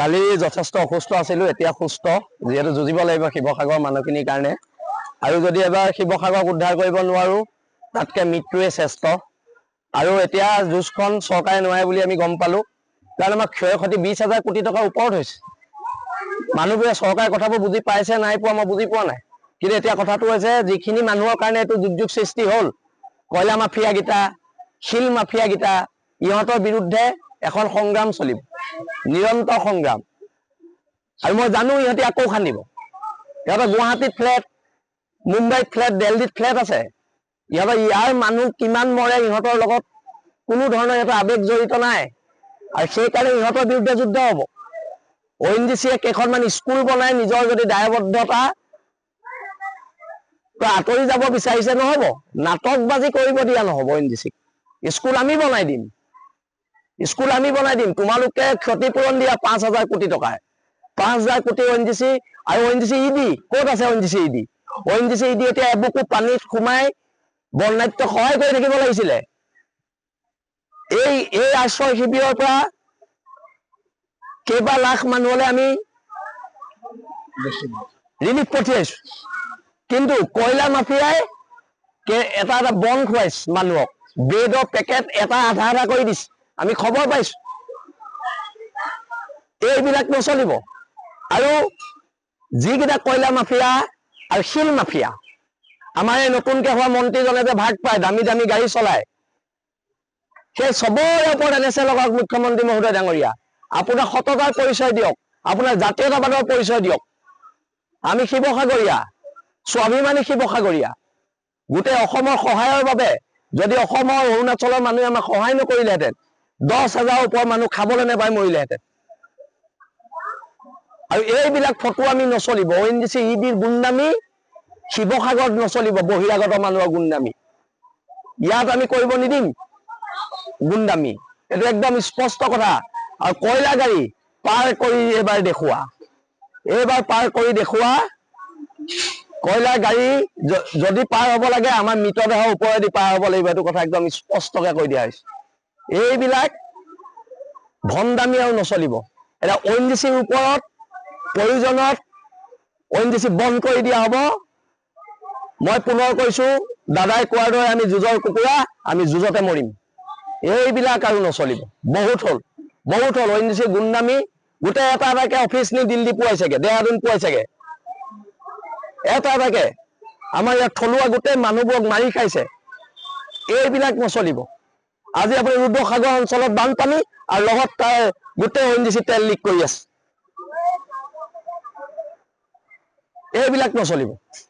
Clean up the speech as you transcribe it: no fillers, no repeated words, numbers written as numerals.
কালি যথেষ্ট অসুস্থ আছিলো, এতিয়া সুস্থ। যেহেতু যুঁজিব লাগিব শিৱসাগৰ মানুহখিনিৰ কাৰণে, আৰু যদি এবাৰ শিৱসাগৰক উদ্ধাৰ কৰিব নোৱাৰো তাতকে মৃত্যুৱে শ্ৰেষ্ঠ। আৰু এতিয়া যুঁজখন চৰকাৰে নোৱাৰে বুলি আমি গম পালো, কাৰণ আমাৰ ক্ষয় ক্ষতি 20,000 কোটি টকাৰ ওপৰত হৈছে। মানুহবোৰে চৰকাৰে কথাবোৰ বুজি পাইছে নাই পোৱা মই বুজি পোৱা নাই, কিন্তু এতিয়া কথাটো হৈছে যিখিনি মানুহৰ কাৰণে এইটো দুৰ্যোগ সৃষ্টি হ'ল, কয়লা মাফিয়াকেইটা, শিল মাফিয়াকেইটা, ইহঁতৰ বিৰুদ্ধে এখন সংগ্ৰাম চলিব, নিৰন্তৰ সংগ্ৰাম। আৰু মই জানো ইহঁতে আকৌ খান্দিব। ইহঁতৰ গুৱাহাটীত ফ্লেট, মুম্বাইত ফ্লেট, দিল্লীত ফ্লেট আছে। ইহঁতৰ ইয়াৰ মানুহ কিমান মৰে ইহঁতৰ লগত কোনো ধৰণৰ ইহঁতৰ আৱেগ জড়িত নাই, আৰু সেইকাৰণে ইহঁতৰ বিৰুদ্ধে যুদ্ধ হ'ব। ONGC-য়ে কেইখনমান স্কুল বনাই নিজৰ যদি দায়বদ্ধতা আঁতৰি যাব বিচাৰিছে, নহ'ব। নাটকবাজি কৰিব দিয়া নহ'ব ONGC-ক। স্কুল আমি বনাই দিম, স্কুল আমি বনাই দিম, তোমালোকে ক্ষতিপূৰণ দিয়া 5,000 কোটি টকাৰ। 5,000 কোটি ONGC, আৰু ONGC ED ক'ত আছে? ONGC ED এতিয়া এবুকু পানীত সোমাই বন্যাত্য সহায় কৰি থাকিব লাগিছিলে। এই আশ্ৰয় শিবিৰৰ পৰা কেইবা লাখ মানুহলৈ আমি ৰিলিফ পঠিয়াইছো, কিন্তু কয়লা মাফিয়াই এটা বন খুৱাইছে মানুহক, ব্ৰেডৰ পেকেট এটা আধা কৰি দিছে, আমি খবৰ পাইছো। এইবিলাক নচলিব। আৰু যিকেইটা কয়লা মাফিয়া আৰু শিল মাফিয়া, আমাৰ এই নতুনকে হোৱা মন্ত্ৰীজনে যে ভাগ পায়, দামী দামী গাড়ী চলায়, সেই চবৰে ওপৰত এনেছে লগাওক মুখ্যমন্ত্ৰী মহোদয় ডাঙৰীয়া। আপোনাৰ সততাৰ পৰিচয় দিয়ক, আপোনাৰ জাতীয়তাবাদৰ পৰিচয় দিয়ক। আমি শিৱসাগৰীয়া, স্বাভিমানী শিৱসাগৰীয়া। গোটেই অসমৰ সহায়ৰ বাবে যদি অসমৰ অৰুণাচলৰ মানুহে আমাক সহায় নকৰিলেহেঁতেন, 10,000 ওপৰ মানুহ খাবলৈ নাপাই মৰিলেহেঁতেন। আৰু এইবিলাক ফটো আমি নচলিব। ONGC EDৰ গুণ্ডামি শিৱসাগৰত নচলিব, বহিৰাগত মানুহৰ গুণ্ডামি ইয়াত আমি কৰিব নিদিম। গুণ্ডামি এইটো একদম স্পষ্ট কথা। আৰু কয়লা গাড়ী পাৰ কৰি এইবাৰ পাৰ কৰি দেখুওৱা। কয়লা গাড়ী যদি পাৰ হ'ব লাগে, আমাৰ মৃতদেহৰ ওপৰেদি পাৰ হ'ব লাগিব, এইটো কথা একদম স্পষ্টকে কৈ দিয়া হৈছে। এইবিলাক ভণ্ডামি আৰু নচলিব। এতিয়া ONGCৰ ওপৰত প্ৰয়োজনত ONGC বন্ধ কৰি দিয়া হ'ব। মই পুনৰ কৈছো, দাদাই কোৱাৰ দৰে আমি যুঁজৰ কুকুৰা, আমি যুঁজতে মৰিম। এইবিলাক আৰু নচলিব। বহুত হ'ল ONGC গুণ্ডামি। গোটেই এটাকে অফিচ নি দিল্লী পোৱাইছেগে, দেহৰাদুন পোৱাইছেগে, এটাকে আমাৰ ইয়াত থলুৱা গোটেই মানুহবোৰক মাৰি খাইছে। এইবিলাক নচলিব। আজি আপুনি ৰুদ্ৰসাগৰ অঞ্চলত বানপানী, আৰু লগত তাৰ গোটেই ONGC তেল লিক কৰি আছে। এইবিলাক নচলিব।